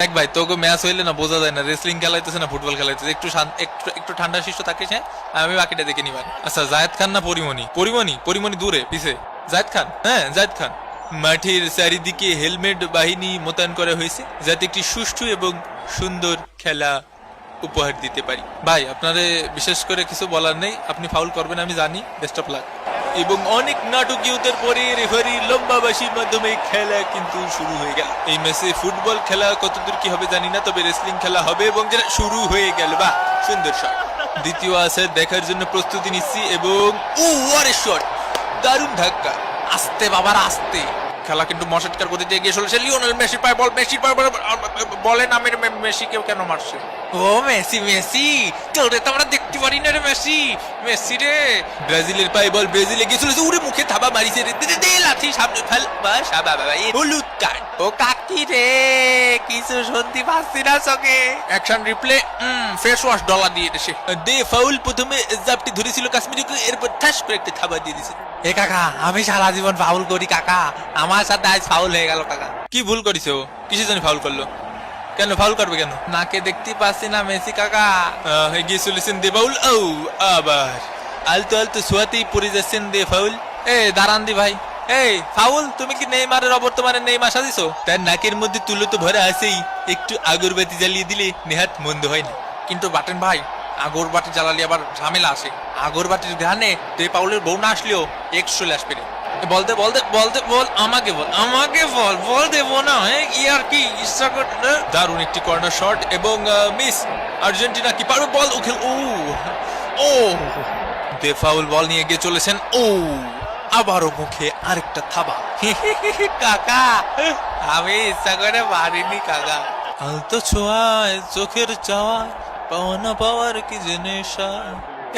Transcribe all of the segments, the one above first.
দেখ ভাই, তোকে ম্যাচ হইলে না বোঝা যায় না রেসলিং খেলাইতেছে না ফুটবল খেলাইতেছে। একটু ঠান্ডা শিষ্ট থাকিস, হ্যাঁ আমি বাকিটা দেখে নিবার। আচ্ছা, জায়েদ খান না পরিমণি? পরিমণি দূরে পিছে। জায়েদ খান, হ্যাঁ জায়েদ খান। মাঠের চারিদিকে হেলমেট বাহিনী মোতায়েন করা হয়েছে যাতে একটি সুষ্ঠু এবং সুন্দর খেলা উপহার দিতে পারি। ভাই আপনারে বিশেষ করে কিছু বলার নেই, আপনি ফাউল করবেন আমি জানি। Best of luck. এবং অনেক নাটকীয়তার পরে রেফারি লম্বা বাঁশির মাধ্যমে খেলা কিন্তু শুরু হয়ে গেল। এই ম্যাচে ফুটবল খেলা কতদূর কি হবে জানি না, তবে রেসলিং খেলা হবে এবং যেটা শুরু হয়ে গেল। বাহ, সুন্দর শট। দ্বিতীয় আছে দেখার জন্য প্রস্তুতি নিচ্ছি এবং ওয়ারে শট, দারুণ ধাক্কা। আস্তে বাবার আস্তে। খেলা কিন্তু মশাটকার গতিতে এগিয়ে চলেছে। লিওনেল মেসির পায়ে বল, বলে না মেসি কেউ কেন মারছে? ও মেসি তোরে তো আমরা দেখতে পারি না রে। মেসি রে। ব্রাজিলের পায়ে বল, ব্রাজিল এগিয়ে চলেছে। উড়ে মুখে থাবা মারিছে রে। দে লাথি সামনে ফেল। বাস বাবা হলুদ কার্ড। ও কাকি রে, কিছু শুনতে পাচ্ছি না চোখে। Action replay. ফেস ওয়াশ ডলা দিয়ে দিছে। দে ফাউল। প্রথমে জাপটি ধরেছিল কাশ্মীরিকে, এরপর ঠাস করে একটা থাবা দিয়ে দিছে। এ কাকা, আমি সারা জীবন ফাউল করি কাকা, আমার সাথে আজ ফাউল হয়ে গেল কাকা। কি ভুল করিস ও? কিসের জন্য ফাউল করলো? কেন ফাউল করবে কেন? নাকে দেখতে পাচ্ছি না মেসি কাকা। এগিয়ে চলেছেন দে ফাউল। ও আবার আলতো সোয়াতেই পড়ে যাচ্ছেন দে ফাউল। দাঁড়ান দি ভাই। ফাউল? তুমি কি নেইমারের অবর্তমানে নেইমার সাজিছো? তার নাকের মধ্যে তুলো তো ভরা আছেই, একটু আগরবাতি জ্বালিয়ে দিলে নেহাত মন্দ হয় না। কিন্তু বাটেন ভাই, আগরবাতি জ্বালালে আবার ঝামেলা আসে। আগরবাতির ধ্যানে দে পাউলের বউ না আসলেও এক্স চলে আসবে। বল আমাকে বল দেবো না। ইয়ার কি ইচ্ছা করে? দারুণ একটি কর্নার শট এবং মিস। আর্জেন্টিনা কি পারবে? বল ও দে ফাউল বল নিয়ে গিয়ে চলেছেন। আবারও মুখে আরেকটা থাবা। কাকা, আমি ইচ্ছা করে মারিনি কাকা। আলতো ছোঁয়ায় চোখের চাওয়ায় পাওয়া পাওয়ার কি জিনিস।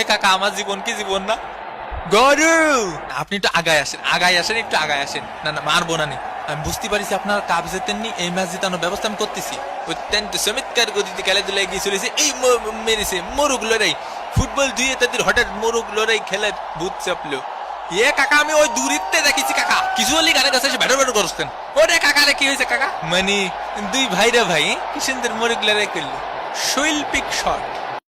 কাকা, আমার জীবন কি জীবন না? গরু, আপনি একটু আগায় আসেন, একটু আগায় আসেন। না মারবো না। আমি বুঝতে পারছি আপনার কাপ জেতেননি, এই ম্যাচ জেতানোর ব্যবস্থা আমি করতেছি। অত্যন্ত চমৎকার গতিতে খেলাধুলা এগিয়ে চলেছে। এই মেরেছে মোরগ লড়াই। ফুটবল ধুয়ে তাদের হঠাৎ মোরগ লড়াই খেলার ভূত চাপলো। কাকা, আমি ওই দূরিত্বে দেখিছি কাকা। কিছু হলি গানের কাছে এসে ব্যাটার করছেন। ওরে কাকা রে, কি হয়েছে কাকা? মানে দুই ভাইরা ভাই কি সুন্দর মোরগ লড়াই করলো। শৈল্পিক শট।